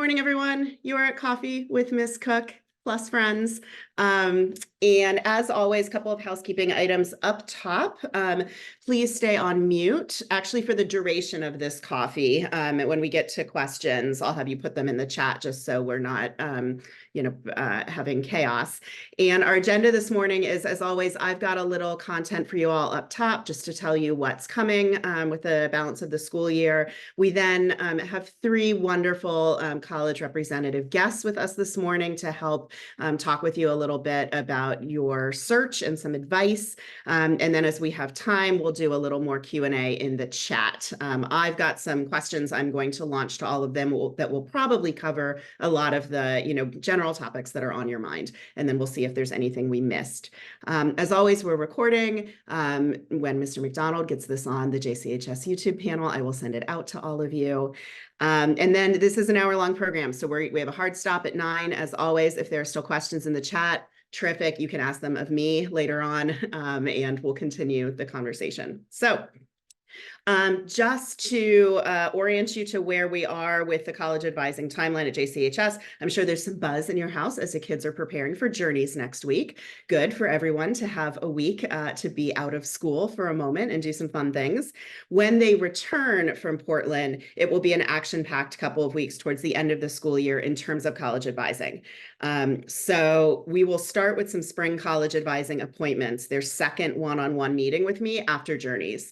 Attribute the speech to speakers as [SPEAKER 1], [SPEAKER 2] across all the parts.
[SPEAKER 1] morning, everyone. You are at Coffee with Miss Cook plus friends. And as always, a couple of housekeeping items up top. Please stay on mute, actually for the duration of this coffee. When we get to questions, I'll have you put them in the chat just so we're not having chaos. And our agenda this morning is, as always, I've got a little content for you all up top just to tell you what's coming with the balance of the school year. We then have three wonderful college representative guests with us this morning to help talk with you a little bit about your search and some advice. And then as we have time, we'll do a little more Q&A in the chat. I've got some questions I'm going to launch to all of them that will probably cover a lot of the general topics that are on your mind. And then we'll see if there's anything we missed. As always, we're recording. When Mr. McDonald gets this on the JCHS YouTube panel, I will send it out to all of you. And then this is an hour-long program, so we have a hard stop at 9. As always, if there are still questions in the chat, terrific. You can ask them of me later on, and we'll continue the conversation. So just to orient you to where we are with the college advising timeline at JCHS, I'm sure there's some buzz in your house as the kids are preparing for journeys next week. Good for everyone to have a week to be out of school for a moment and do some fun things. When they return from Portland, it will be an action-packed couple of weeks towards the end of the school year in terms of college advising. So we will start with some spring college advising appointments, their second one-on-one meeting with me after journeys.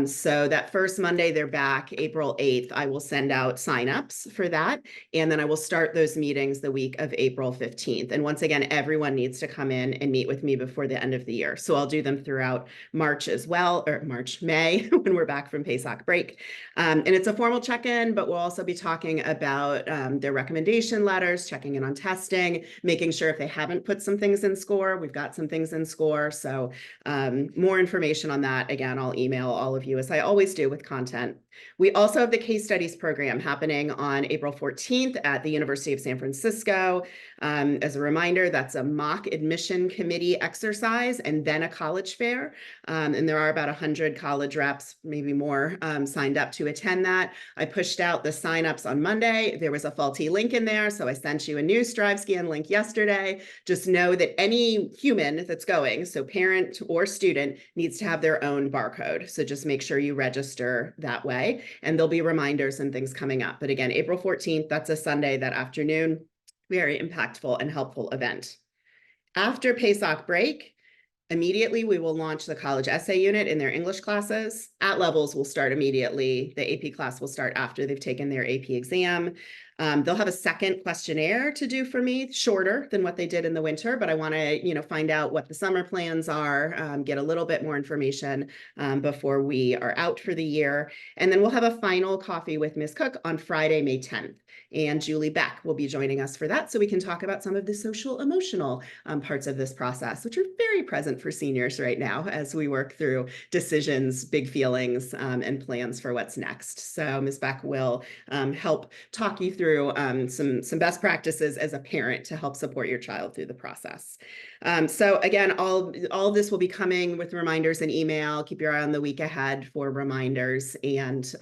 [SPEAKER 1] So that first Monday they're back, April 8th, I will send out signups for that. And then I will start those meetings the week of April 15th. And once again, everyone needs to come in and meet with me before the end of the year. So I'll do them throughout March as well, or May, when we're back from PASOC break. And it's a formal check-in, but we'll also be talking about their recommendation letters, checking in on testing, making sure if they haven't put some things in SCORE, we've got some things in SCORE. So more information on that, again, I'll email all of you as I always do with content. We also have the case studies program happening on April 14th at the University of San Francisco. As a reminder, that's a mock admission committee exercise and then a college fair. And there are about 100 college reps, maybe more, signed up to attend that. I pushed out the signups on Monday. There was a faulty link in there, so I sent you a new StriveScan link yesterday. Just know that any human that's going, so parent or student, needs to have their own barcode. So just make sure you register that way. And there'll be reminders and things coming up. But again, April 14th, that's a Sunday, that afternoon, very impactful and helpful event. After PASOC break, immediately we will launch the college essay unit in their English classes. At levels will start immediately. The AP class will start after they've taken their AP exam. They'll have a second questionnaire to do for me, shorter than what they did in the winter, but I want to, find out what the summer plans are, get a little bit more information before we are out for the year. And then we'll have a final coffee with Ms. Cook on Friday, May 10th. And Julie Beck will be joining us for that, so we can talk about some of the social emotional parts of this process, which are very present for seniors right now as we work through decisions, big feelings, and plans for what's next. So Ms. Beck will help talk you through some best practices as a parent to help support your child through the process. So again, all of this will be coming with reminders and email. Keep your eye on the week ahead for reminders, and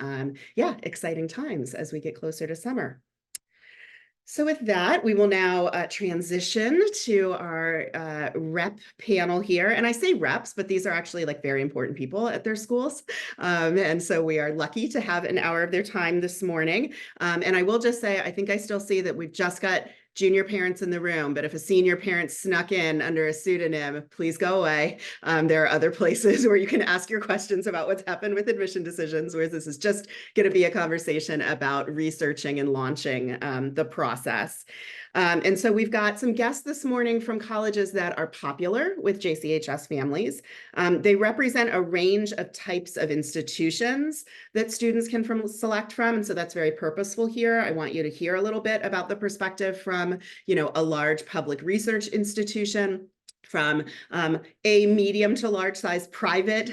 [SPEAKER 1] exciting times as we get closer to summer. So with that, we will now transition to our rep panel here. And I say reps, but these are actually very important people at their schools. And so we are lucky to have an hour of their time this morning. And I will just say, I think I still see that we've just got junior parents in the room, but if a senior parent snuck in under a pseudonym, please go away. There are other places where you can ask your questions about what's happened with admission decisions, whereas this is just going to be a conversation about researching and launching the process. And so we've got some guests this morning from colleges that are popular with JCHS families. They represent a range of types of institutions that students can select from. And so that's very purposeful here. I want you to hear a little bit about the perspective from, a large public research institution, from a medium to large size private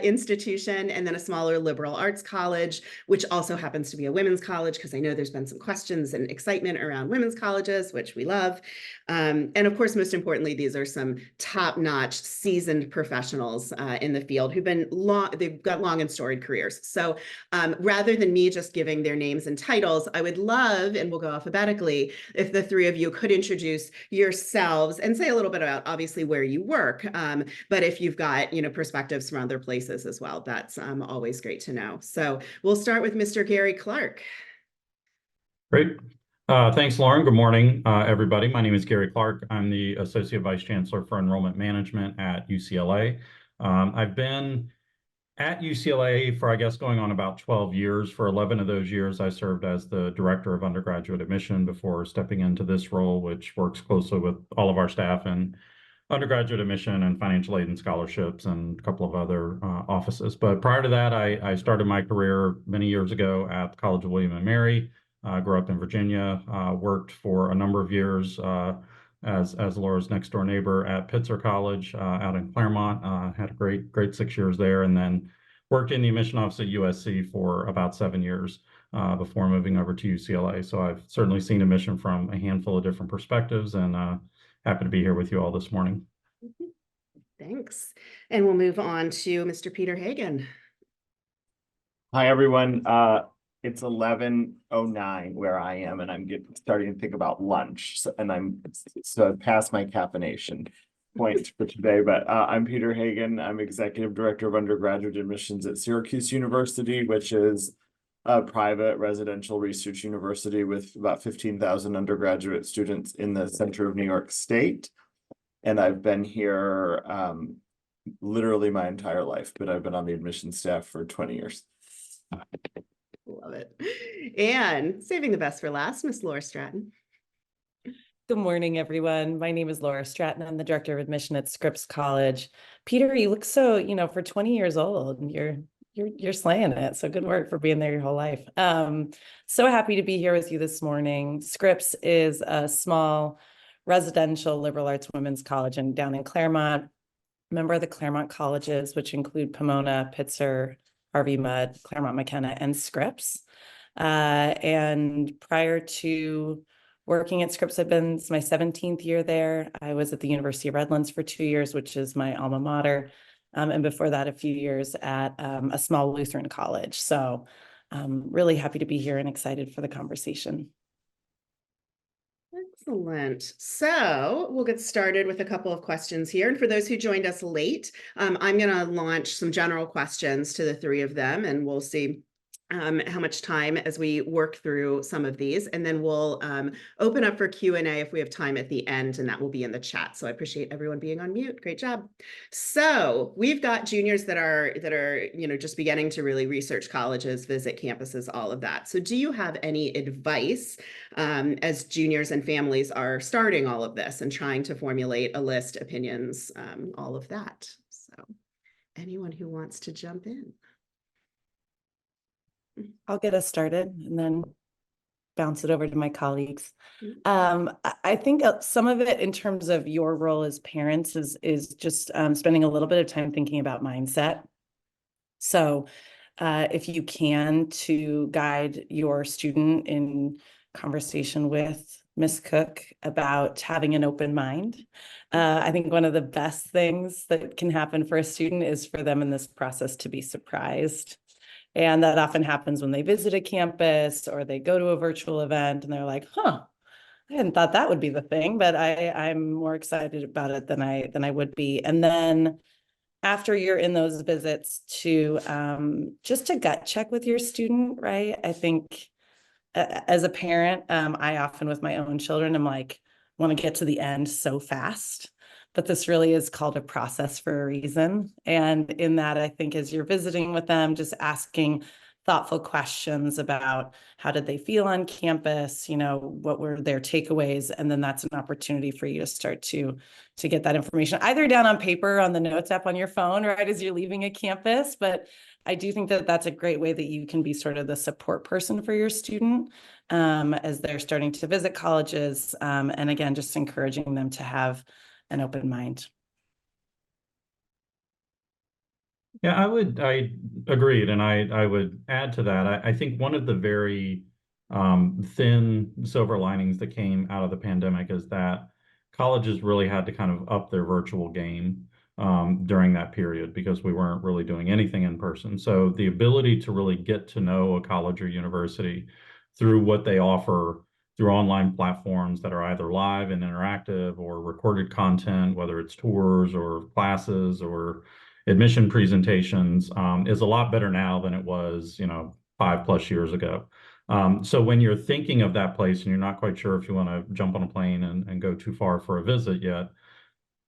[SPEAKER 1] institution, and then a smaller liberal arts college, which also happens to be a women's college, because I know there's been some questions and excitement around women's colleges, which we love. And of course, most importantly, these are some top-notch seasoned professionals in the field they've got long and storied careers. So rather than me just giving their names and titles, I would love, and we'll go alphabetically, if the three of you could introduce yourselves and say a little bit about obviously where you work, but if you've got perspectives from other places as well, that's always great to know. So we'll start with Mr. Gary Clark.
[SPEAKER 2] Great. Thanks, Lauren. Good morning, everybody. My name is Gary Clark. I'm the Associate Vice Chancellor for Enrollment Management at UCLA. I've been at UCLA for, I guess, going on about 12 years. For 11 of those years, I served as the Director of Undergraduate Admission before stepping into this role, which works closely with all of our staff in undergraduate admission and financial aid and scholarships and a couple of other offices. But prior to that, I started my career many years ago at the College of William and Mary. Grew up in Virginia, worked for a number of years as Laura's next door neighbor at Pitzer College out in Claremont. Had a great 6 years there, and then worked in the admission office at USC for about 7 years before moving over to UCLA. So I've certainly seen admission from a handful of different perspectives, and happy to be here with you all this morning.
[SPEAKER 1] Thanks. And we'll move on to Mr. Peter Hagan.
[SPEAKER 3] Hi, everyone. It's 11:09 where I am, and I'm starting to think about lunch. So I've passed my caffeination point for today, but I'm Peter Hagan. I'm Executive Director of Undergraduate Admissions at Syracuse University, which is a private residential research university with about 15,000 undergraduate students in the center of New York State. And I've been here literally my entire life, but I've been on the admissions staff for 20 years.
[SPEAKER 1] Love it. And saving the best for last, Miss Laura Stratton.
[SPEAKER 4] Good morning, everyone. My name is Laura Stratton. I'm the Director of Admission at Scripps College. Peter, you look so, for 20 years old, you're slaying it. So good work for being there your whole life. So happy to be here with you this morning. Scripps is a small residential liberal arts women's college down in Claremont. Member of the Claremont colleges, which include Pomona, Pitzer, Harvey Mudd, Claremont McKenna, and Scripps. And prior to working at Scripps, it's my 17th year there. I was at the University of Redlands for 2 years, which is my alma mater. And before that, a few years at a small Lutheran college. So really happy to be here and excited for the conversation.
[SPEAKER 1] Excellent. So we'll get started with a couple of questions here. And for those who joined us late, I'm going to launch some general questions to the three of them, and we'll see how much time as we work through some of these, and then we'll open up for Q&A if we have time at the end, and that will be in the chat. So I appreciate everyone being on mute. Great job. So we've got juniors that are just beginning to really research colleges, visit campuses, all of that. So do you have any advice as juniors and families are starting all of this and trying to formulate a list, opinions, all of that? So anyone who wants to jump in.
[SPEAKER 4] I'll get us started and then bounce it over to my colleagues. I think some of it in terms of your role as parents is just spending a little bit of time thinking about mindset. So if you can, to guide your student in conversation with Ms. Cook about having an open mind. I think one of the best things that can happen for a student is for them in this process to be surprised. And that often happens when they visit a campus or they go to a virtual event and they're like, I hadn't thought that would be the thing, but I'm more excited about it than I would be. And then after you're in those visits to just to gut check with your student, right? I think as a parent, I often with my own children, I'm like, want to get to the end so fast. But this really is called a process for a reason. And in that, I think as you're visiting with them, just asking thoughtful questions about how did they feel on campus, what were their takeaways? And then that's an opportunity for you to start to get that information either down on paper on the notes app on your phone, right, as you're leaving a campus. But I do think that that's a great way that you can be sort of the support person for your student as they're starting to visit colleges. And again, just encouraging them to have an open mind.
[SPEAKER 2] Yeah, I agreed, and I would add to that. I think one of the very thin silver linings that came out of the pandemic is that colleges really had to kind of up their virtual game during that period because we weren't really doing anything in person. So the ability to really get to know a college or university through what they offer through online platforms that are either live and interactive or recorded content, whether it's tours or classes or admission presentations, is a lot better now than it was, 5+ years ago. So when you're thinking of that place and you're not quite sure if you want to jump on a plane and go too far for a visit yet,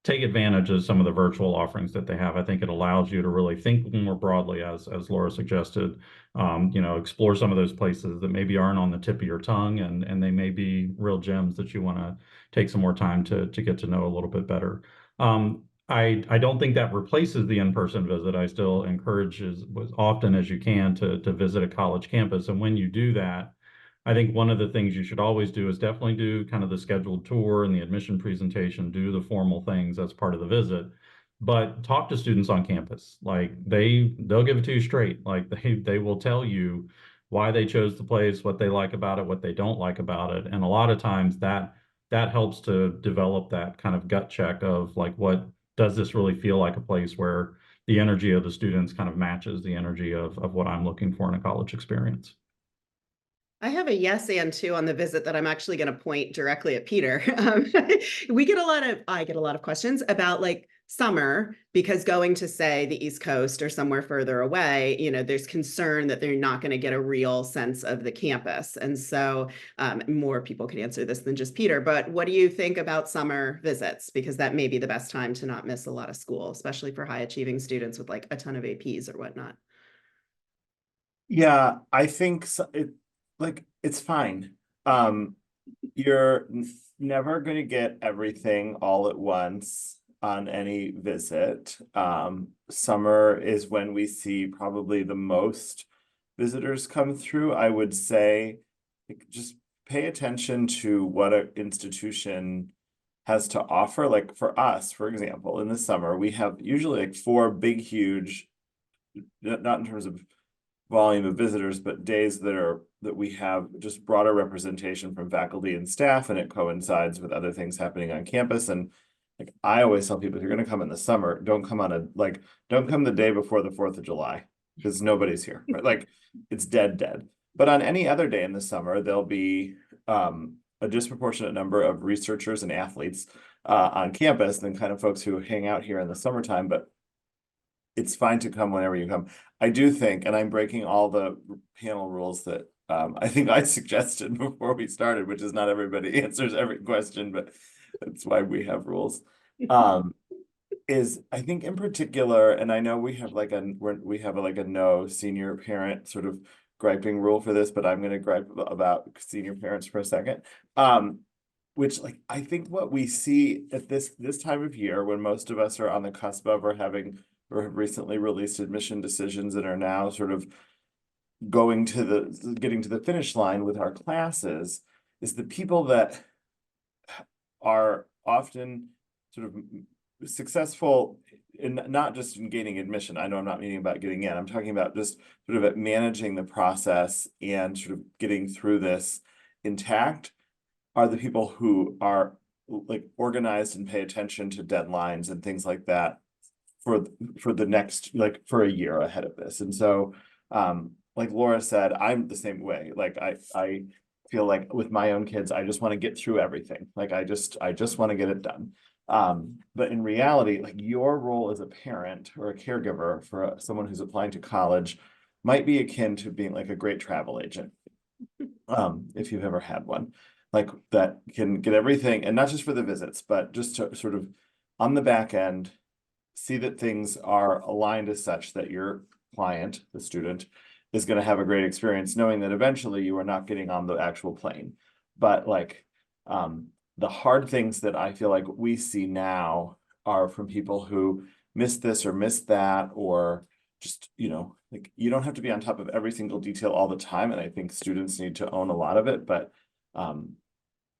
[SPEAKER 2] take advantage of some of the virtual offerings that they have. I think it allows you to really think more broadly, as Laura suggested, explore some of those places that maybe aren't on the tip of your tongue, and they may be real gems that you want to take some more time to get to know a little bit better. I don't think that replaces the in-person visit. I still encourage as often as you can to visit a college campus. And when you do that, I think one of the things you should always do is definitely do kind of the scheduled tour and the admission presentation, do the formal things as part of the visit, but talk to students on campus. Like they'll give it to you straight. Like they will tell you why they chose the place, what they like about it, what they don't like about it. And a lot of times that helps to develop that kind of gut check of like, what does this really feel like a place where the energy of the students kind of matches the energy of what I'm looking for in a college experience.
[SPEAKER 1] I have a yes and two on the visit that I'm actually going to point directly at Peter. I get a lot of questions about like summer, because going to say the East Coast or somewhere further away, there's concern that they're not going to get a real sense of the campus. And so more people can answer this than just Peter, but what do you think about summer visits? Because that may be the best time to not miss a lot of school, especially for high achieving students with like a ton of APs or whatnot.
[SPEAKER 3] Yeah, I think it's fine. You're never going to get everything all at once on any visit. Summer is when we see probably the most visitors come through. I would say just pay attention to what an institution has to offer. Like for us, for example, in the summer, we have usually like 4 big, huge, not in terms of volume of visitors, but days that we have just broader representation from faculty and staff, and it coincides with other things happening on campus. And like I always tell people, if you're going to come in the summer, don't come the day before the 4th of July, because nobody's here, right? Like it's dead. But on any other day in the summer, there'll be a disproportionate number of researchers and athletes on campus than kind of folks who hang out here in the summertime. But it's fine to come whenever you come. I do think, and I'm breaking all the panel rules that I think I suggested before we started, which is not everybody answers every question, but that's why we have rules. Is I think in particular, and I know we have like a no senior parent sort of griping rule for this, but I'm going to gripe about senior parents for a second. Which like I think what we see at this time of year, when most of us are on the cusp of or have recently released admission decisions and are now sort of getting to the finish line with our classes, is the people that are often sort of successful in not just in gaining admission. I know I'm not meaning about getting in. I'm talking about just sort of at managing the process and sort of getting through this intact, are the people who are like organized and pay attention to deadlines and things like that for the next, like for a year ahead of this. And so like Laura said, I'm the same way. Like I feel like with my own kids, I just want to get through everything. Like I just want to get it done. But in reality, like your role as a parent or a caregiver for someone who's applying to college might be akin to being like a great travel agent. If you've ever had one, like that can get everything, and not just for the visits, but just to sort of on the back end, see that things are aligned as such that your client, the student, is going to have a great experience, knowing that eventually you are not getting on the actual plane. But like the hard things that I feel like we see now are from people who missed this or missed that, or just, like you don't have to be on top of every single detail all the time. And I think students need to own a lot of it, but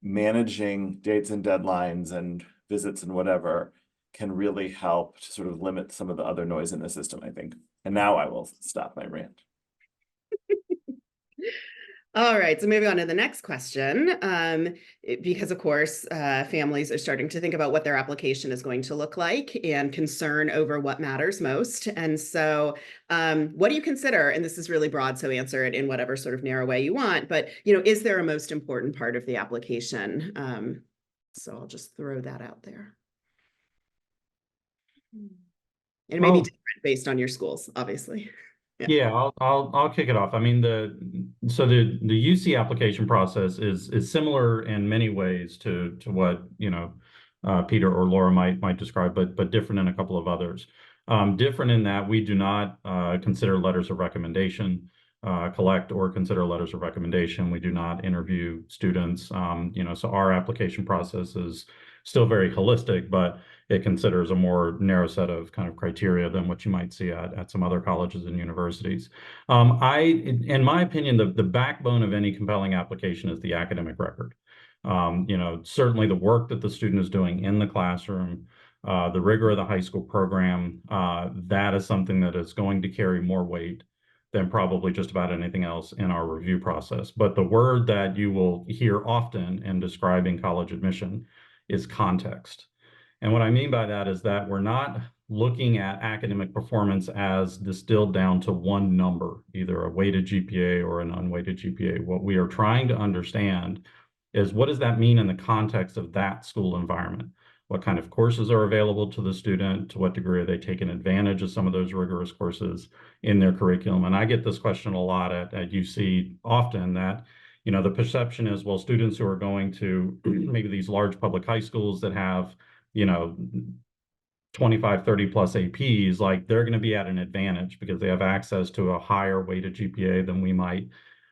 [SPEAKER 3] managing dates and deadlines and visits and whatever can really help to sort of limit some of the other noise in the system, I think. And now I will stop my rant.
[SPEAKER 1] All right, so moving on to the next question, because of course, families are starting to think about what their application is going to look like and concern over what matters most. And so what do you consider, and this is really broad, so answer it in whatever sort of narrow way you want, but is there a most important part of the application? So I'll just throw that out there. And it may be
[SPEAKER 2] Well,
[SPEAKER 1] different based on your schools, obviously.
[SPEAKER 2] yeah, I'll kick it off. I mean, the UC application process is similar in many ways to what Peter or Laura might describe, but different in a couple of others. Different in that we do not consider letters of recommendation, collect or consider letters of recommendation. We do not interview students. So our application process is still very holistic, but it considers a more narrow set of kind of criteria than what you might see at some other colleges and universities. In my opinion, the backbone of any compelling application is the academic record. Certainly the work that the student is doing in the classroom, the rigor of the high school program, that is something that is going to carry more weight than probably just about anything else in our review process. But the word that you will hear often in describing college admission is context. And what I mean by that is that we're not looking at academic performance as distilled down to one number, either a weighted GPA or an unweighted GPA. What we are trying to understand is what does that mean in the context of that school environment? What kind of courses are available to the student? To what degree are they taking advantage of some of those rigorous courses in their curriculum? And I get this question a lot at UC often that the perception is, well, students who are going to maybe these large public high schools that have 25, 30 plus APs, like they're going to be at an advantage because they have access to a higher weighted GPA than we might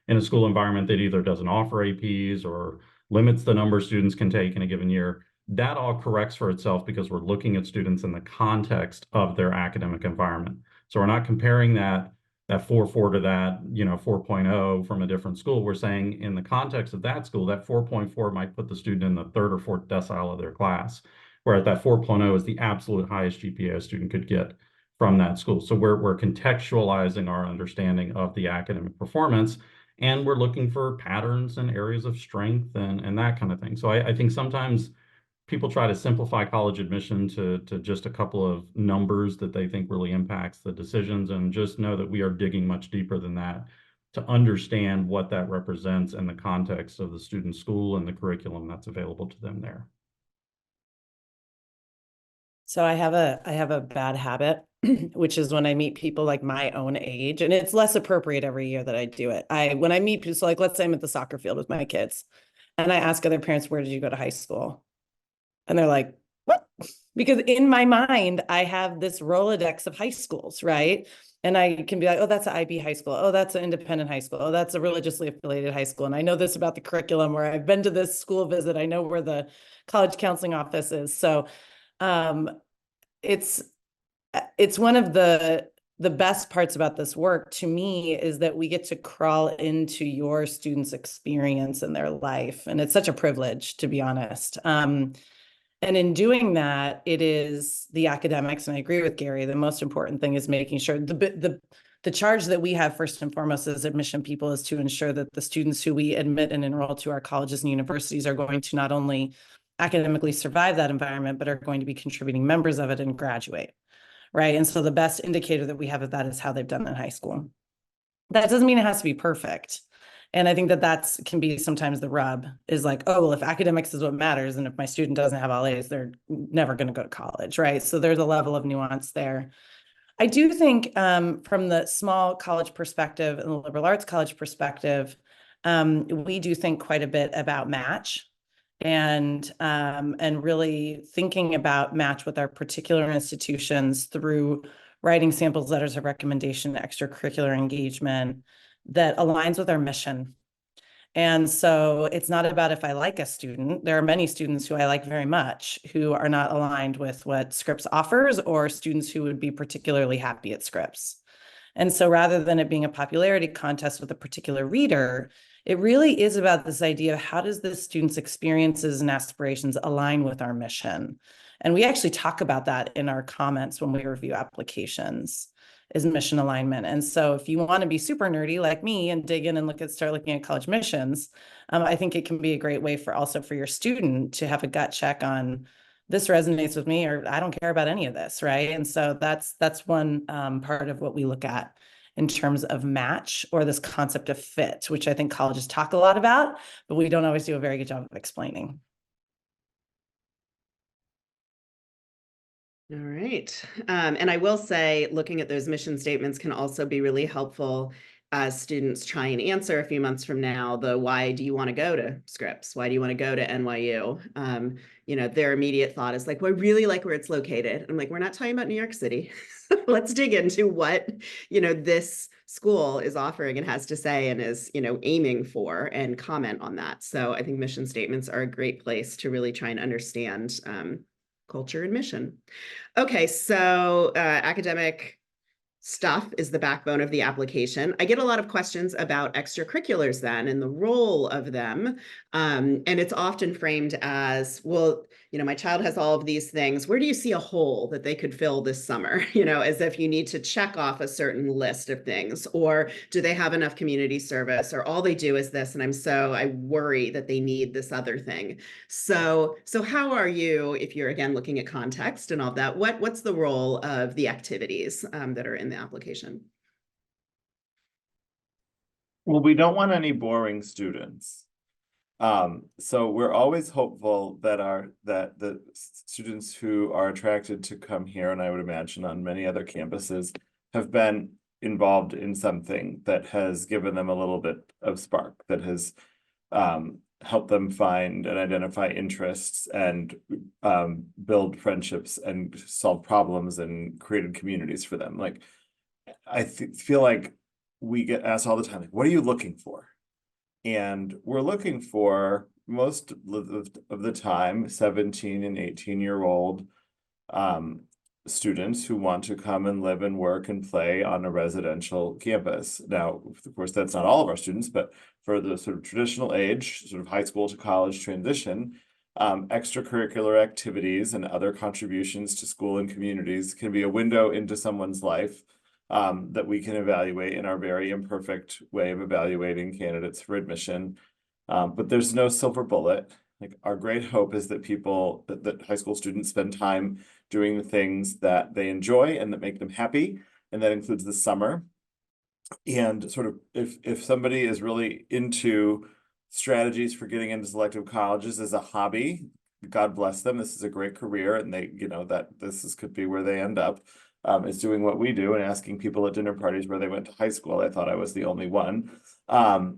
[SPEAKER 2] in a school environment that either doesn't offer APs or limits the number students can take in a given year. That all corrects for itself because we're looking at students in the context of their academic environment. So we're not comparing that 4.4 to that 4.0 from a different school. We're saying in the context of that school, that 4.4 might put the student in the third or fourth decile of their class, whereas that 4.0 is the absolute highest GPA a student could get from that school. So we're contextualizing our understanding of the academic performance, and we're looking for patterns and areas of strength and that kind of thing. So I think sometimes people try to simplify college admission to just a couple of numbers that they think really impacts the decisions, and just know that we are digging much deeper than that to understand what that represents in the context of the student school and the curriculum that's available to them there.
[SPEAKER 4] So I have a bad habit, which is when I meet people like my own age, and it's less appropriate every year that I do it. When I meet people, so like let's say I'm at the soccer field with my kids, and I ask other parents, where did you go to high school? And they're like, what? Because in my mind, I have this Rolodex of high schools, right? And I can be like, oh, that's an IB high school. Oh, that's an independent high school. Oh, that's a religiously affiliated high school. And I know this about the curriculum, where I've been to this school visit. I know where the college counseling office is. So it's one of the best parts about this work to me is that we get to crawl into your students' experience in their life. And it's such a privilege, to be honest. And in doing that, it is the academics, and I agree with Gary, the most important thing is making sure the charge that we have first and foremost as admission people is to ensure that the students who we admit and enroll to our colleges and universities are going to not only academically survive that environment, but are going to be contributing members of it and graduate, right? And so the best indicator that we have of that is how they've done in high school. That doesn't mean it has to be perfect. And I think that can be sometimes the rub is like, oh, well, if academics is what matters, and if my student doesn't have all A's, they're never going to go to college, right? So there's a level of nuance there. I do think from the small college perspective and the liberal arts college perspective, we do think quite a bit about match and really thinking about match with our particular institutions through writing samples, letters of recommendation, extracurricular engagement that aligns with our mission. And so it's not about if I like a student. There are many students who I like very much who are not aligned with what Scripps offers, or students who would be particularly happy at Scripps. And so rather than it being a popularity contest with a particular reader, it really is about this idea of how does the student's experiences and aspirations align with our mission? And we actually talk about that in our comments when we review applications, is mission alignment. And so if you want to be super nerdy like me and dig in and start looking at college missions, I think it can be a great way for also for your student to have a gut check on this resonates with me, or I don't care about any of this, right? And so that's one part of what we look at in terms of match, or this concept of fit, which I think colleges talk a lot about, but we don't always do a very good job of explaining.
[SPEAKER 1] All right. And I will say, looking at those mission statements can also be really helpful as students try and answer a few months from now, the why do you want to go to Scripps? Why do you want to go to NYU? You know, their immediate thought is like, well, I really like where it's located. I'm like, we're not talking about New York City. Let's dig into what, you know, this school is offering and has to say and is, you know, aiming for, and comment on that. So I think mission statements are a great place to really try and understand culture and mission. Okay, so academic stuff is the backbone of the application. I get a lot of questions about extracurriculars then and the role of them. And it's often framed as, well, you know, my child has all of these things. Where do you see a hole that they could fill this summer? You know, as if you need to check off a certain list of things, or do they have enough community service, or all they do is this, and I worry that they need this other thing. So how are you, if you're again looking at context and all that, what's the role of the activities that are in the application?
[SPEAKER 3] Well, we don't want any boring students. So we're always hopeful that the students who are attracted to come here, and I would imagine on many other campuses, have been involved in something that has given them a little bit of spark, that has helped them find and identify interests and build friendships and solve problems and created communities for them. Like, I feel like we get asked all the time, like, what are you looking for? And we're looking for, most of the time, 17 and 18-year-old students who want to come and live and work and play on a residential campus. Now, of course, that's not all of our students, but for the sort of traditional age, sort of high school to college transition, extracurricular activities and other contributions to school and communities can be a window into someone's life that we can evaluate in our very imperfect way of evaluating candidates for admission. But there's no silver bullet. Like, our great hope is that that high school students spend time doing the things that they enjoy and that make them happy. And that includes the summer. And sort of if somebody is really into strategies for getting into selective colleges as a hobby, God bless them. This is a great career, and they, you know, that could be where they end up. Is doing what we do and asking people at dinner parties where they went to high school. I thought I was the only one. But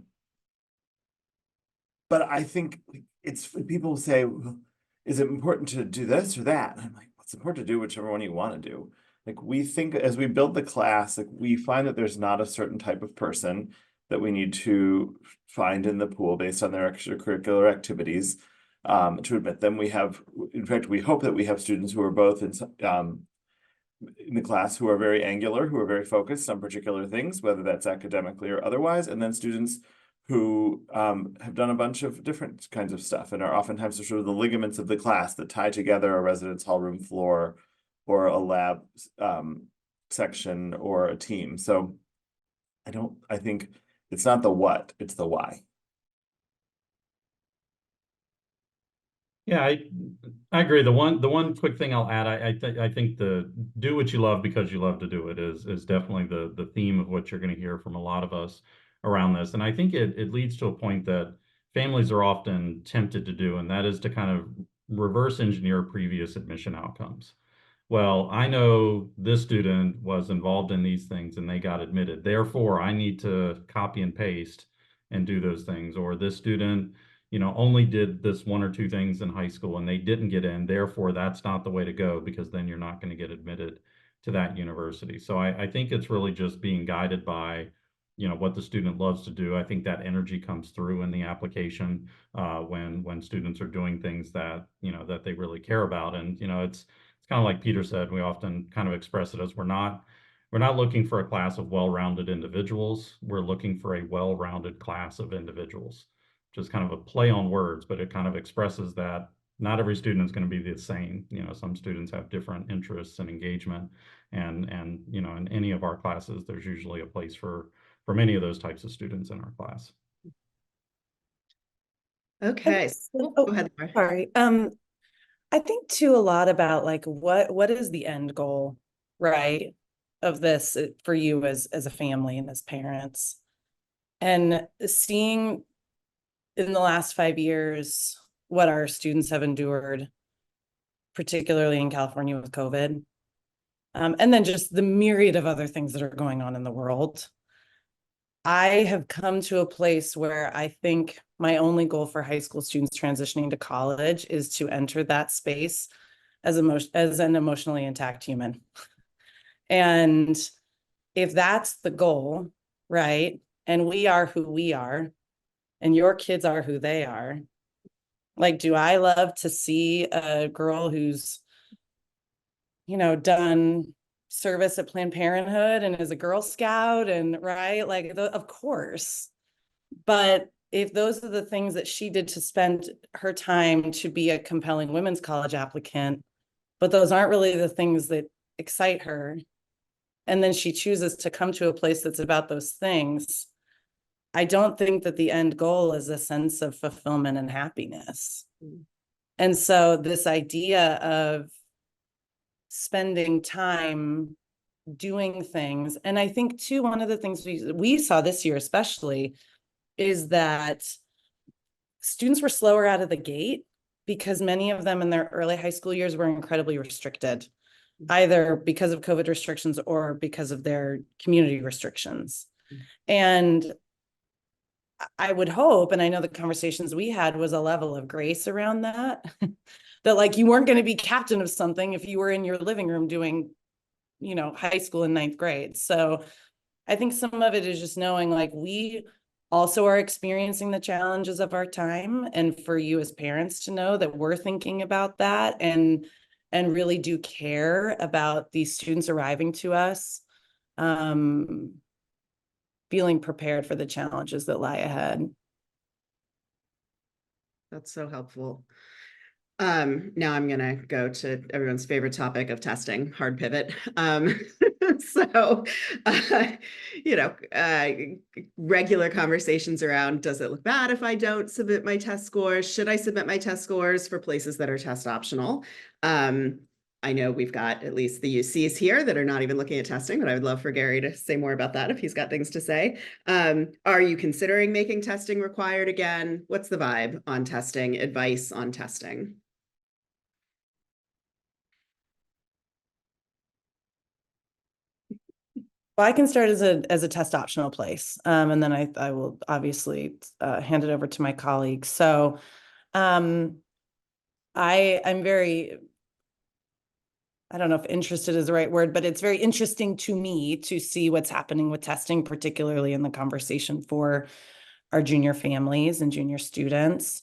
[SPEAKER 3] I think it's, people say, well, is it important to do this or that? And I'm like, it's important to do whichever one you want to do. Like, we think as we build the class, like, we find that there's not a certain type of person that we need to find in the pool based on their extracurricular activities to admit them. In fact, we hope that we have students who are both in the class who are very angular, who are very focused on particular things, whether that's academically or otherwise, and then students who have done a bunch of different kinds of stuff and are oftentimes sort of the ligaments of the class that tie together a residence hall room floor or a lab section or a team. So I think it's not the what, it's the why.
[SPEAKER 2] Yeah, I agree. The one quick thing I'll add, I think the do what you love because you love to do it is definitely the theme of what you're going to hear from a lot of us around this. And I think it leads to a point that families are often tempted to do, and that is to kind of reverse engineer previous admission outcomes. Well, I know this student was involved in these things and they got admitted. Therefore, I need to copy and paste and do those things. Or this student, you know, only did this one or two things in high school and they didn't get in. Therefore, that's not the way to go, because then you're not going to get admitted to that university. So I think it's really just being guided by, you know, what the student loves to do. I think that energy comes through in the application when students are doing things that, you know, that they really care about. And, you know, it's kind of like Peter said, we often kind of express it as we're not looking for a class of well-rounded individuals. We're looking for a well-rounded class of individuals. Just kind of a play on words, but it kind of expresses that not every student is going to be the same. You know, some students have different interests and engagement, and you know, in any of our classes, there's usually a place for many of those types of students in our class.
[SPEAKER 1] Okay,
[SPEAKER 4] Oh,
[SPEAKER 1] go ahead, Laura.
[SPEAKER 4] sorry. I think too a lot about like what is the end goal, right, of this for you as a family and as parents, and seeing in the last 5 years what our students have endured, particularly in California with COVID, and then just the myriad of other things that are going on in the world. I have come to a place where I think my only goal for high school students transitioning to college is to enter that space as an emotionally intact human. And if that's the goal, right? And we are who we are, and your kids are who they are. Like, do I love to see a girl who's, done service at Planned Parenthood and is a Girl Scout and right? Like, of course. But if those are the things that she did to spend her time to be a compelling women's college applicant, but those aren't really the things that excite her, and then she chooses to come to a place that's about those things, I don't think that the end goal is a sense of fulfillment and happiness. And so this idea of spending time doing things, and I think too, one of the things we saw this year especially is that students were slower out of the gate because many of them in their early high school years were incredibly restricted, either because of COVID restrictions or because of their community restrictions. And I would hope, and I know the conversations we had was a level of grace around that, that like you weren't going to be captain of something if you were in your living room doing, high school in ninth grade. So I think some of it is just knowing like we also are experiencing the challenges of our time, and for you as parents to know that we're thinking about that and really do care about these students arriving to us, feeling prepared for the challenges that lie ahead.
[SPEAKER 1] That's so helpful. Now I'm gonna go to everyone's favorite topic of testing, hard pivot. So, you know, regular conversations around, does it look bad if I don't submit my test scores? Should I submit my test scores for places that are test optional? I know we've got at least the UCs here that are not even looking at testing, but I would love for Gary to say more about that if he's got things to say. Are you considering making testing required again? What's the vibe on testing, advice on testing?
[SPEAKER 4] Well, I can start as a test optional place, and then I will obviously hand it over to my colleagues. So I'm very, I don't know if interested is the right word, but it's very interesting to me to see what's happening with testing, particularly in the conversation for our junior families and junior students.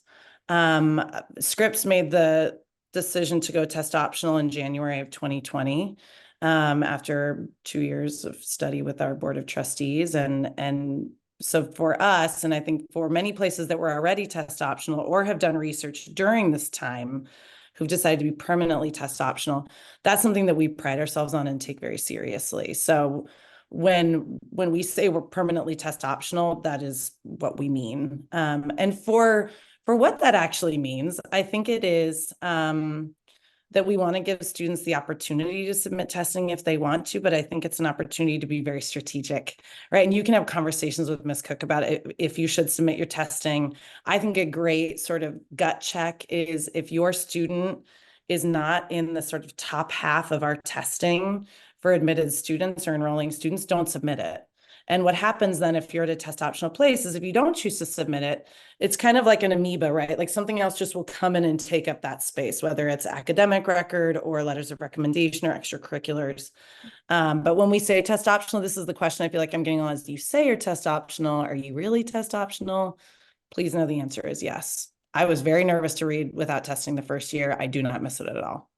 [SPEAKER 4] Scripps made the decision to go test optional in January of 2020, after 2 years of study with our board of trustees. And so for us, and I think for many places that were already test optional or have done research during this time, who've decided to be permanently test optional, that's something that we pride ourselves on and take very seriously. So when we say we're permanently test optional, that is what we mean. And for what that actually means, I think it is that we want to give students the opportunity to submit testing if they want to, but I think it's an opportunity to be very strategic, right? And you can have conversations with Ms. Cook about it if you should submit your testing. I think a great sort of gut check is if your student is not in the sort of top half of our testing for admitted students or enrolling students, don't submit it. And what happens then if you're at a test optional place is if you don't choose to submit it, it's kind of like an amoeba, right? Like something else just will come in and take up that space, whether it's academic record or letters of recommendation or extracurriculars. But when we say test optional, this is the question I feel like I'm getting on is, do you say you're test optional? Are you really test optional? Please know the answer is yes. I was very nervous to read without testing the first year. I do not miss it at all.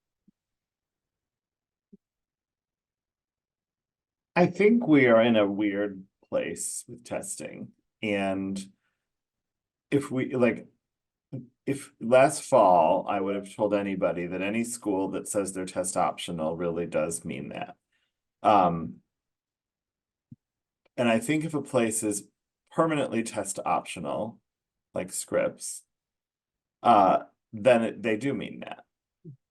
[SPEAKER 3] I think we are in a weird place with testing. And if we like, if last fall, I would have told anybody that any school that says they're test optional really does mean that. And I think if a place is permanently test optional, like Scripps, then they do mean that.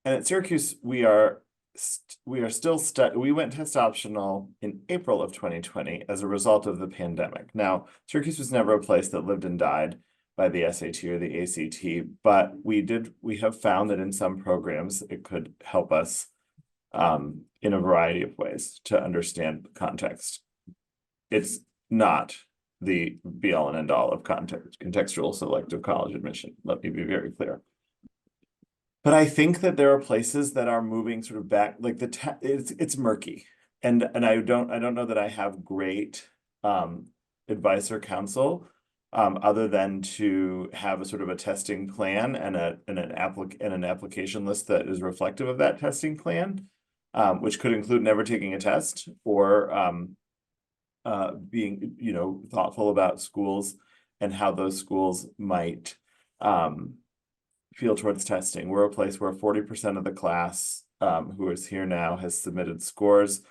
[SPEAKER 3] And at Syracuse, we went test optional in April of 2020 as a result of the pandemic. Now, Syracuse was never a place that lived and died by the SAT or the ACT, but we have found that in some programs, it could help us in a variety of ways to understand context. It's not the be all and end all of contextual selective college admission. Let me be very clear. But I think that there are places that are moving sort of back, like it's murky, and I don't know that I have great advice or counsel other than to have a sort of a testing plan and an application list that is reflective of that testing plan, which could include never taking a test or being, thoughtful about schools and how those schools might feel towards testing. We're a place where 40% of the class who is here now has submitted scores,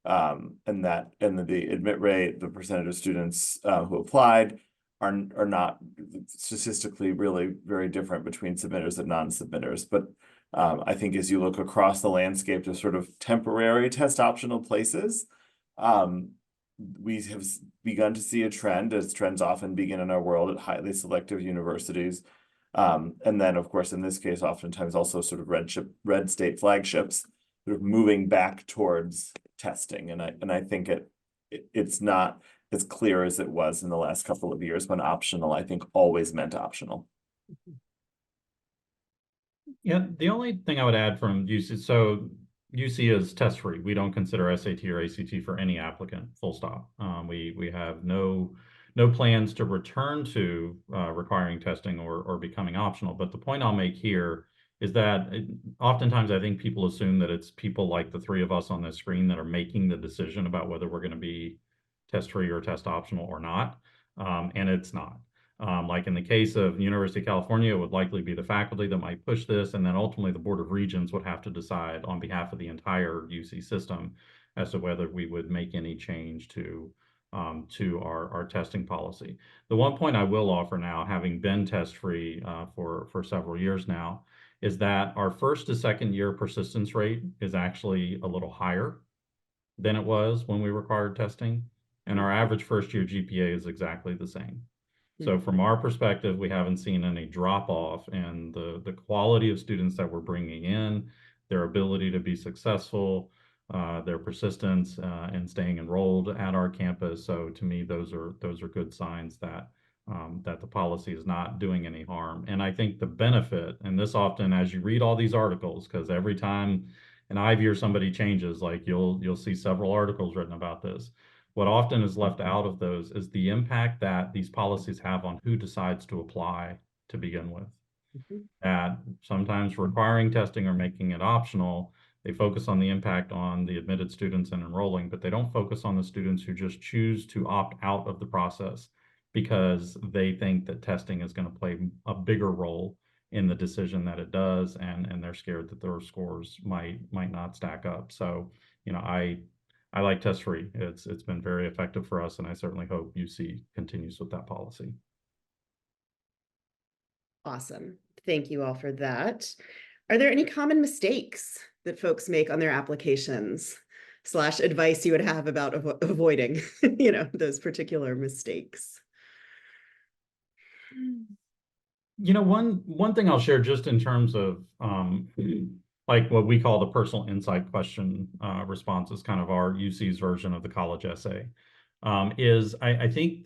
[SPEAKER 3] and the admit rate, the percentage of students who applied are not statistically really very different between submitters and non-submitters. But I think as you look across the landscape to sort of temporary test optional places, we have begun to see a trend, as trends often begin in our world, at highly selective universities. And then, of course, in this case, oftentimes also sort of red state flagships sort of moving back towards testing. And I think it's not as clear as it was in the last couple of years when optional, I think, always meant optional.
[SPEAKER 2] Yeah, the only thing I would add from UC, so UC is test free. We don't consider SAT or ACT for any applicant, full stop. We have no plans to return to requiring testing or becoming optional. But the point I'll make here is that oftentimes I think people assume that it's people like the three of us on this screen that are making the decision about whether we're going to be test free or test optional or not. And it's not. Like in the case of University of California, it would likely be the faculty that might push this, and then ultimately the Board of Regents would have to decide on behalf of the entire UC system as to whether we would make any change to our testing policy. The one point I will offer now, having been test-free for several years now, is that our first to second year persistence rate is actually a little higher than it was when we required testing, and our average first year GPA is exactly the same. So from our perspective, we haven't seen any drop off in the quality of students that we're bringing in, their ability to be successful, their persistence in staying enrolled at our campus. So to me, those are good signs that that the policy is not doing any harm. And I think the benefit, and this often as you read all these articles, because every time an I-V or somebody changes, like you'll see several articles written about this. What often is left out of those is the impact that these policies have on who decides to apply to begin with. That sometimes requiring testing or making it optional, they focus on the impact on the admitted students and enrolling, but they don't focus on the students who just choose to opt out of the process because they think that testing is going to play a bigger role in the decision that it does, and they're scared that their scores might not stack up. So, I like test free. It's been very effective for us, and I certainly hope UC continues with that policy.
[SPEAKER 1] Awesome. Thank you all for that. Are there any common mistakes that folks make on their applications / advice you would have about avoiding, those particular mistakes?
[SPEAKER 2] One thing I'll share just in terms of like what we call the personal insight question responses, kind of our UC's version of the college essay, is I think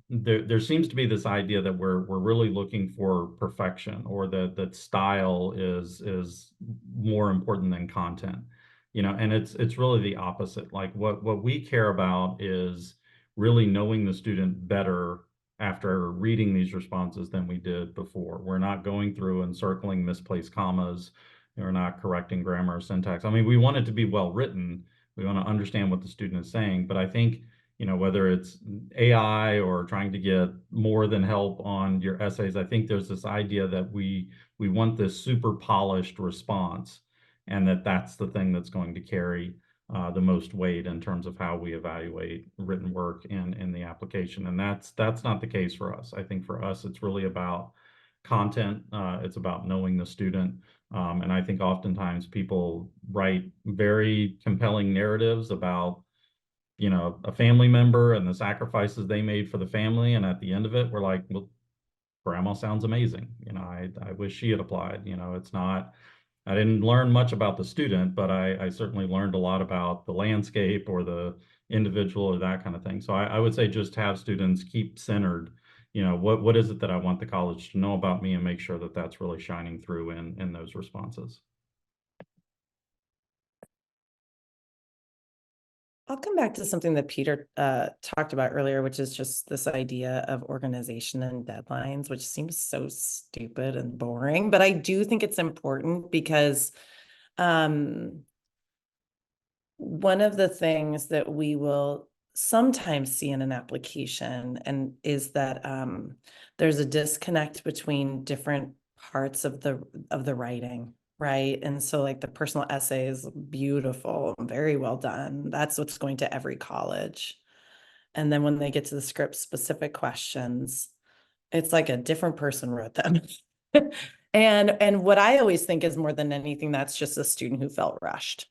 [SPEAKER 2] there seems to be this idea that we're really looking for perfection, or that style is more important than content, and it's really the opposite. Like what we care about is really knowing the student better after reading these responses than we did before. We're not going through and circling misplaced commas. We're not correcting grammar or syntax. I mean, we want it to be well written. We want to understand what the student is saying. But I think whether it's AI or trying to get more than help on your essays. I think there's this idea that we want this super polished response, and that's the thing that's going to carry the most weight in terms of how we evaluate written work in the application. And that's not the case for us. I think for us, it's really about content. It's about knowing the student. And I think oftentimes people write very compelling narratives about, a family member and the sacrifices they made for the family. And at the end of it, we're like, well, grandma sounds amazing. I wish she had applied. It's not, I didn't learn much about the student, but I certainly learned a lot about the landscape or the individual or that kind of thing. So I would say just have students keep centered, what is it that I want the college to know about me, and make sure that that's really shining through in those responses.
[SPEAKER 4] I'll come back to something that Peter talked about earlier, which is just this idea of organization and deadlines, which seems so stupid and boring, but I do think it's important because one of the things that we will sometimes see in an application and is that there's a disconnect between different parts of the writing. Right. And so like the personal essay is beautiful, very well done. That's what's going to every college. And then when they get to the script specific questions, it's like a different person wrote them. And what I always think is more than anything, that's just a student who felt rushed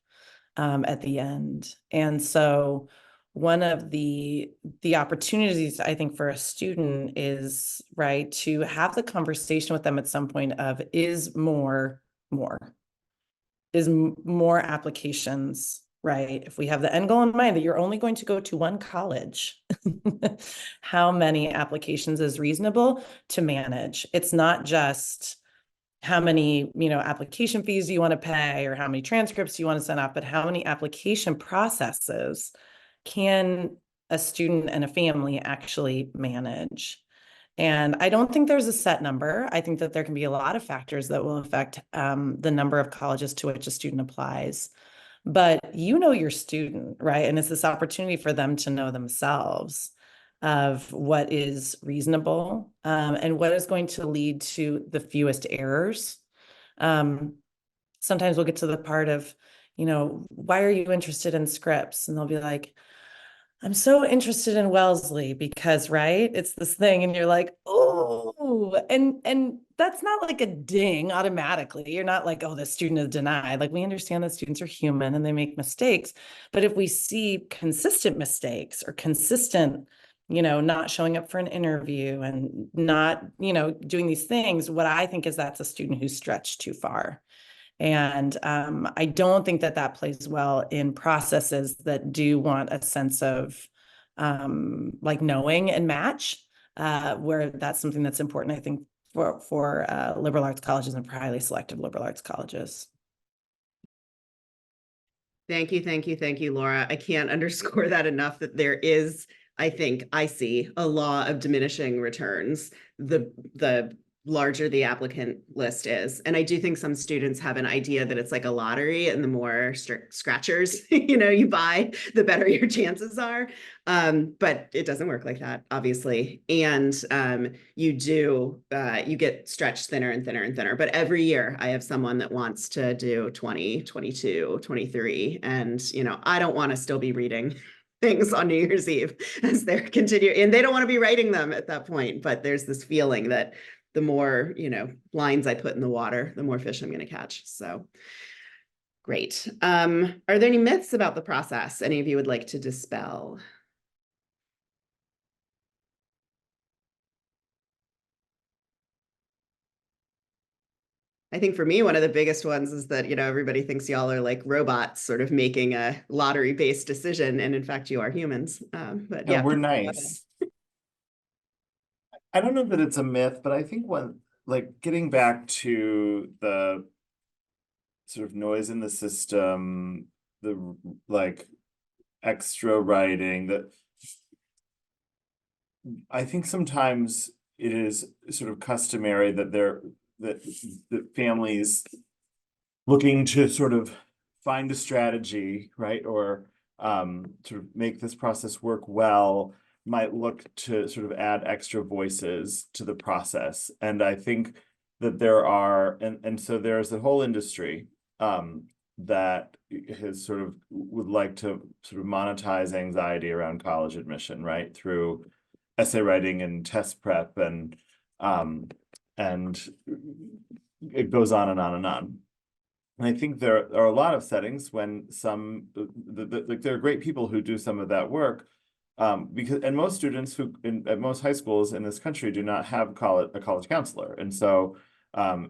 [SPEAKER 4] at the end. And so one of the opportunities I think for a student is, right, to have the conversation with them at some point of is more applications, right? If we have the end goal in mind that you're only going to go to one college, how many applications is reasonable to manage? It's not just how many, application fees do you want to pay or how many transcripts you want to send off, but how many application processes can a student and a family actually manage? And I don't think there's a set number. I think that there can be a lot of factors that will affect the number of colleges to which a student applies. But your student, right? And it's this opportunity for them to know themselves of what is reasonable and what is going to lead to the fewest errors. Sometimes we'll get to the part of, why are you interested in scripts? And they'll be like, I'm so interested in Wellesley because, right, it's this thing and you're like, oh, and that's not like a ding automatically. You're not like, oh, the student is denied. Like we understand that students are human and they make mistakes. But if we see consistent mistakes or consistent, not showing up for an interview and not, doing these things, what I think is that's a student who's stretched too far. And I don't think that plays well in processes that do want a sense of like knowing and match, where that's something that's important, I think, for liberal arts colleges and for highly selective liberal arts colleges.
[SPEAKER 1] Thank you, Laura. I can't underscore that enough that there is, I see a law of diminishing returns. The larger the applicant list is. And I do think some students have an idea that it's like a lottery and the more scratchers, you buy, the better your chances are. But it doesn't work like that, obviously. And you get stretched thinner and thinner and thinner. But every year I have someone that wants to do 20, 22, 23. And, I don't want to still be reading things on New Year's Eve as they're continuing. And they don't want to be writing them at that point. But there's this feeling that the more, lines I put in the water, the more fish I'm going to catch. So great. Are there any myths about the process any of you would like to dispel? I think for me, one of the biggest ones is that, everybody thinks y'all are like robots sort of making a lottery-based decision. And in fact, you are humans. But yeah,
[SPEAKER 3] we're nice. I don't know that it's a myth, but I think getting back to the sort of noise in the system, the extra writing, that I think sometimes it is sort of customary that families looking to sort of find a strategy, right? Or sort of make this process work well might look to sort of add extra voices to the process. And I think that there are, and so there's a whole industry that has sort of would like to sort of monetize anxiety around college admission, right? Through essay writing and test prep and it goes on and on and on. And I think there are a lot of settings when like there are great people who do some of that work, because most students who at most high schools in this country do not have a college counselor, and so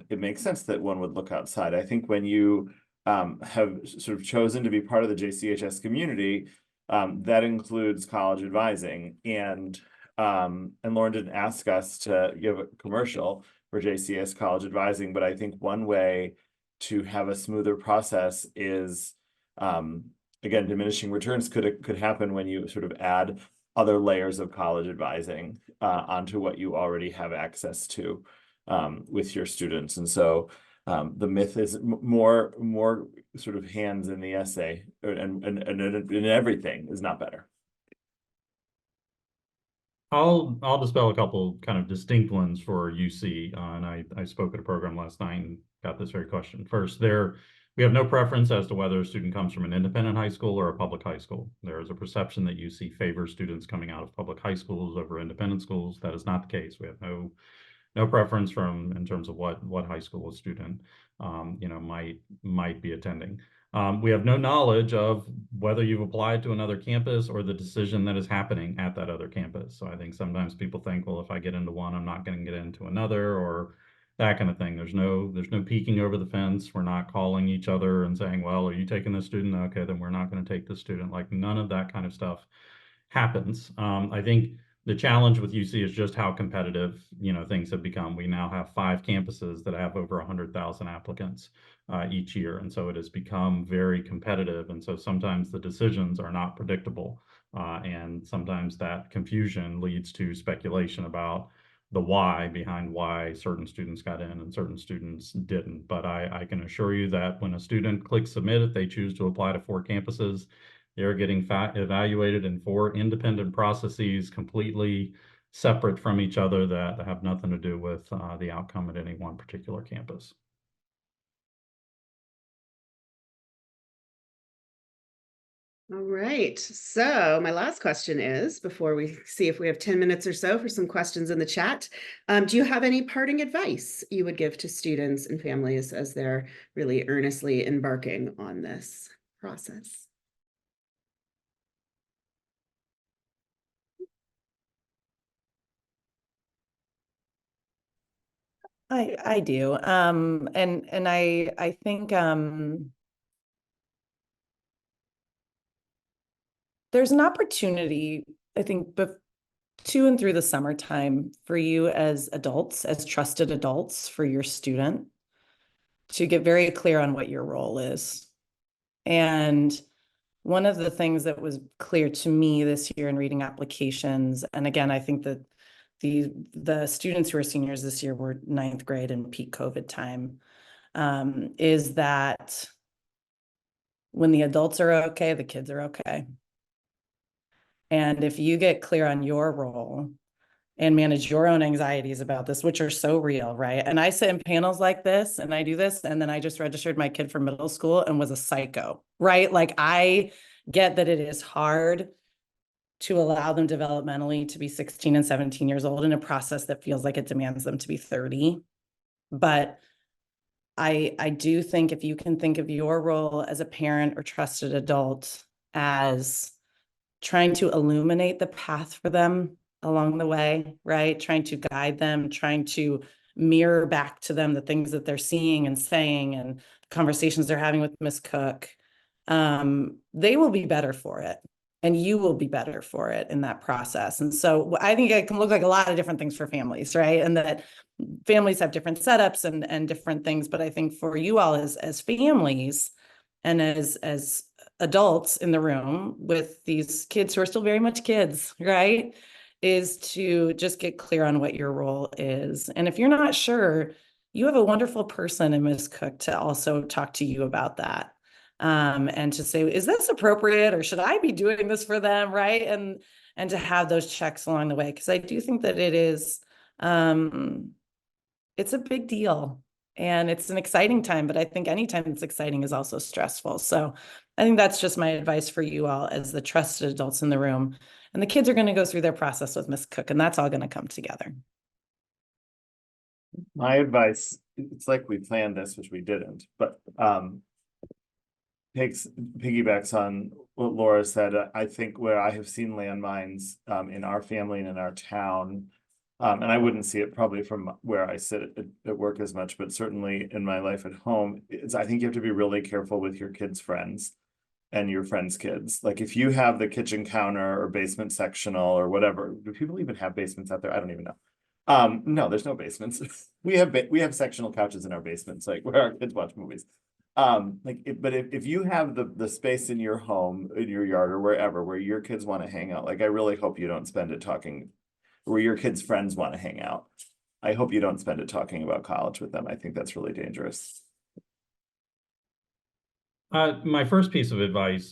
[SPEAKER 3] it makes sense that one would look outside. I think when you have sort of chosen to be part of the JCHS community, that includes college advising, and Lauren didn't ask us to give a commercial for JCS college advising, but I think one way to have a smoother process is, again, diminishing returns could happen when you sort of add other layers of college advising onto what you already have access to with your students. And so the myth is more sort of hands in the essay and everything is not better.
[SPEAKER 2] I'll dispel a couple kind of distinct ones for UC, and I spoke at a program last night and got this very question. First, we have no preference as to whether a student comes from an independent high school or a public high school. There is a perception that UC favors students coming out of public high schools over independent schools. That is not the case. We have no preference in terms of what high school a student might be attending. We have no knowledge of whether you've applied to another campus or the decision that is happening at that other campus. So I think sometimes people think, well, if I get into one, I'm not going to get into another, or that kind of thing. There's no peeking over the fence. We're not calling each other and saying, well, are you taking this student? Okay, then we're not going to take this student. Like, none of that kind of stuff happens. I think the challenge with UC is just how competitive, things have become. We now have 5 campuses that have over 100,000 applicants each year. And so it has become very competitive. And so sometimes the decisions are not predictable. And sometimes that confusion leads to speculation about the why behind why certain students got in and certain students didn't. But I can assure you that when a student clicks submit, if they choose to apply to 4 campuses, they're getting evaluated in 4 independent processes, completely separate from each other, that have nothing to do with the outcome at any one particular campus.
[SPEAKER 1] All right. So my last question is, before we see if we have 10 minutes or so for some questions in the chat, do you have any parting advice you would give to students and families as they're really earnestly embarking on this process?
[SPEAKER 4] I do. And I think there's an opportunity, I think, to and through the summertime for you as adults, as trusted adults, for your student to get very clear on what your role is. And one of the things that was clear to me this year in reading applications, and again, I think that the students who are seniors this year were 9th grade and peak COVID time, is that when the adults are okay, the kids are okay. And if you get clear on your role and manage your own anxieties about this, which are so real, right? And I sit in panels like this and I do this, and then I just registered my kid for middle school and was a psycho, right? Like, I get that it is hard to allow them developmentally to be 16 and 17 years old in a process that feels like it demands them to be 30. But I do think if you can think of your role as a parent or trusted adult as trying to illuminate the path for them along the way, right? Trying to guide them, trying to mirror back to them the things that they're seeing and saying and the conversations they're having with Miss Cook, they will be better for it. And you will be better for it in that process. And so I think it can look like a lot of different things for families, right? And that families have different setups and different things. But I think for you all as families and as adults in the room with these kids who are still very much kids, right, is to just get clear on what your role is. And if you're not sure, you have a wonderful person in Ms. Cook to also talk to you about that. and to say, is this appropriate or should I be doing this for them, right? And to have those checks along the way, because I do think that it is, it's a big deal and it's an exciting time, but I think anytime it's exciting is also stressful. So I think that's just my advice for you all as the trusted adults in the room. And the kids are going to go through their process with Miss Cook, and that's all going to come together.
[SPEAKER 3] My advice, it's like we planned this, which we didn't, but piggybacks on what Laura said. I think where I have seen landmines in our family and in our town, and I wouldn't see it probably from where I sit at work as much, but certainly in my life at home, I think you have to be really careful with your kids' friends and your friends' kids. Like if you have the kitchen counter or basement sectional or whatever, do people even have basements out there? I don't even know. No, there's no basements. We have sectional couches in our basements, like where our kids watch movies. But if you have the space in your home, in your yard or wherever where your kids want to hang out, like I really hope you don't spend it talking where your kids' friends want to hang out. I hope you don't spend it talking about college with them. I think that's really dangerous.
[SPEAKER 2] My first piece of advice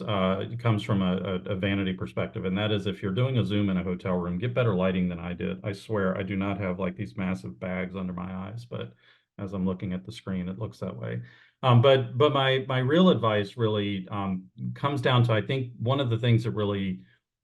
[SPEAKER 2] comes from a vanity perspective, and that is if you're doing a Zoom in a hotel room, get better lighting than I did. I swear I do not have like these massive bags under my eyes, but as I'm looking at the screen, it looks that way. But my real advice really comes down to, I think one of the things that really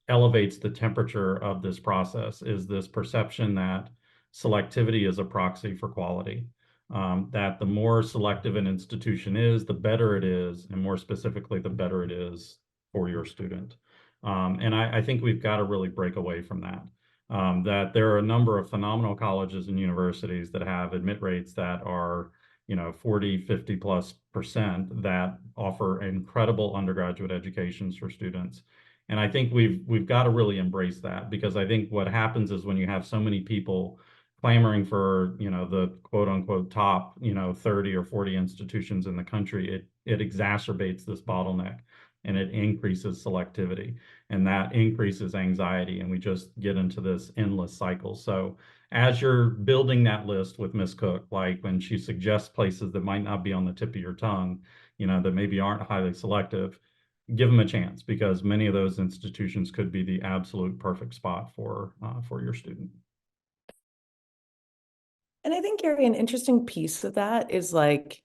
[SPEAKER 2] elevates the temperature of this process is this perception that selectivity is a proxy for quality. That the more selective an institution is, the better it is, and more specifically, the better it is for your student. And I think we've got to really break away from that. That there are a number of phenomenal colleges and universities that have admit rates that are, 40, 50+% that offer incredible undergraduate educations for students. And I think we've got to really embrace that, because I think what happens is when you have so many people clamoring for, the quote unquote top, 30 or 40 institutions in the country, it exacerbates this bottleneck and it increases selectivity, and that increases anxiety, and we just get into this endless cycle. So as you're building that list with Ms. Cook, like when she suggests places that might not be on the tip of your tongue, that maybe aren't highly selective, give them a chance, because many of those institutions could be the absolute perfect spot for your student.
[SPEAKER 4] And I think, Gary, an interesting piece of that is like,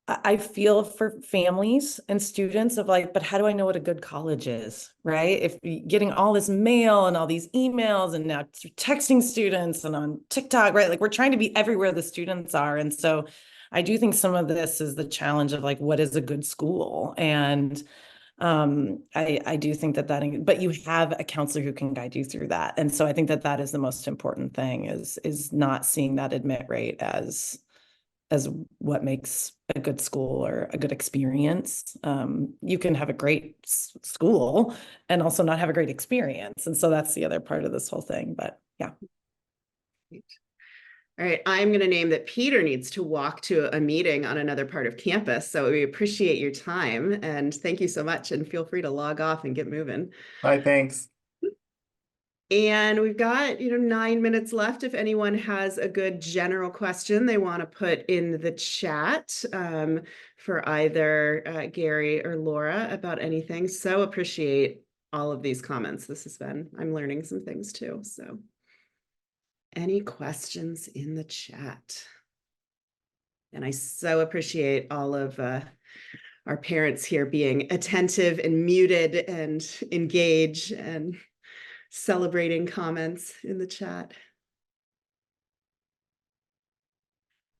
[SPEAKER 4] I feel for families and students of like, but how do I know what a good college is, right? If getting all this mail and all these emails and now texting students and on TikTok, right? Like we're trying to be everywhere the students are. And so I do think some of this is the challenge of like, what is a good school? And I do think that, but you have a counselor who can guide you through that. And so I think that is the most important thing is not seeing that admit rate as what makes a good school or a good experience. You can have a great school and also not have a great experience. And so that's the other part of this whole thing, but yeah.
[SPEAKER 1] All right, I'm going to name that Peter needs to walk to a meeting on another part of campus. So we appreciate your time and thank you so much, and feel free to log off and get moving.
[SPEAKER 3] Bye, thanks.
[SPEAKER 1] And we've got, 9 minutes left. If anyone has a good general question they want to put in the chat for either Gary or Laura about anything. So appreciate all of these comments. I'm learning some things too. So any questions in the chat? And I so appreciate all of our parents here being attentive and muted and engaged and celebrating comments in the chat.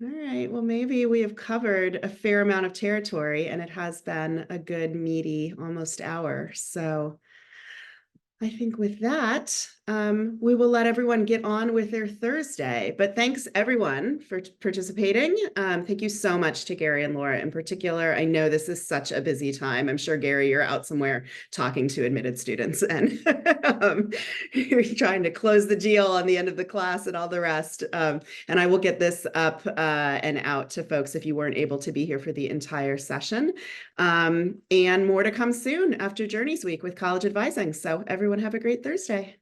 [SPEAKER 1] All right, well, maybe we have covered a fair amount of territory, and it has been a good meaty almost hour. So I think with that, we will let everyone get on with their Thursday. But thanks everyone for participating. Thank you so much to Gary and Laura in particular. I know this is such a busy time. I'm sure, Gary, you're out somewhere talking to admitted students and you're trying to close the deal on the end of the class and all the rest. And I will get this up and out to folks if you weren't able to be here for the entire session. And more to come soon after Journeys Week with College Advising. So everyone have a great Thursday.